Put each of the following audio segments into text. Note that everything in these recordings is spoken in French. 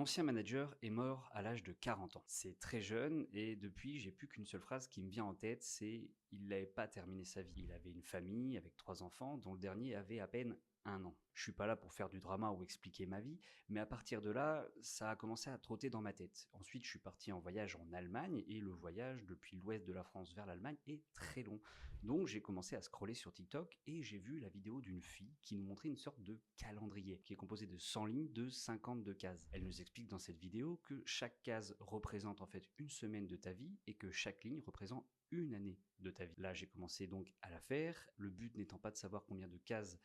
ancien manager est mort à l'âge de 40 ans. C'est très jeune et depuis, j'ai plus qu'une seule phrase qui me vient en tête, c'est il n'avait pas terminé sa vie. Il avait une famille avec 3 enfants, dont le dernier avait à peine 1 an. Je suis pas là pour faire du drama ou expliquer ma vie, mais à partir de là, ça a commencé à trotter dans ma tête. Ensuite, je suis parti en voyage en Allemagne et le voyage depuis l'ouest de la France vers l'Allemagne est très long. Donc j'ai commencé à scroller sur TikTok et j'ai vu la vidéo d'une fille qui nous montrait une sorte de calendrier qui est composé de 100 lignes de 52 cases. Elle nous explique dans cette vidéo que chaque case représente en fait une semaine de ta vie et que chaque ligne représente une année de ta vie. Là, j'ai commencé donc à la faire, le but n'étant pas de savoir combien de cases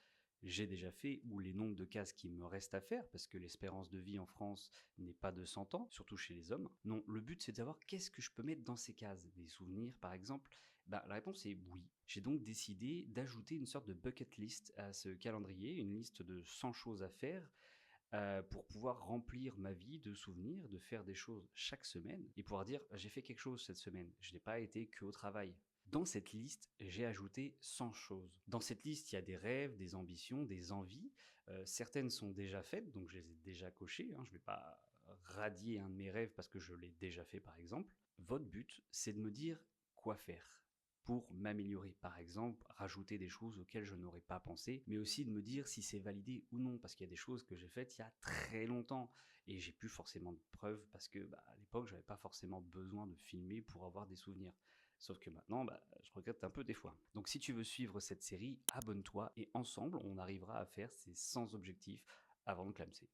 j'ai déjà fait ou les nombres de cases qui me restent à faire, parce que l'espérance de vie en France n'est pas de 100 ans, surtout chez les hommes. Non, le but c'est de savoir qu'est-ce que je peux mettre dans ces cases. Des souvenirs par exemple. La réponse est oui. J'ai donc décidé d'ajouter une sorte de bucket list à ce calendrier, une liste de 100 choses à faire pour pouvoir remplir ma vie de souvenirs, de faire des choses chaque semaine et pouvoir dire j'ai fait quelque chose cette semaine, je n'ai pas été que au travail. Dans cette liste, j'ai ajouté 100 choses. Dans cette liste, il y a des rêves, des ambitions, des envies. Certaines sont déjà faites, donc je les ai déjà cochées. Je ne vais pas radier un de mes rêves parce que je l'ai déjà fait, par exemple. Votre but, c'est de me dire quoi faire pour m'améliorer. Par exemple, rajouter des choses auxquelles je n'aurais pas pensé, mais aussi de me dire si c'est validé ou non, parce qu'il y a des choses que j'ai faites il y a très longtemps et j'ai plus forcément de preuves parce que à l'époque, j'avais pas forcément besoin de filmer pour avoir des souvenirs. Sauf que maintenant, je regrette un peu des fois. Donc si tu veux suivre cette série, abonne-toi et ensemble, on arrivera à faire ces 100 objectifs avant de clamser.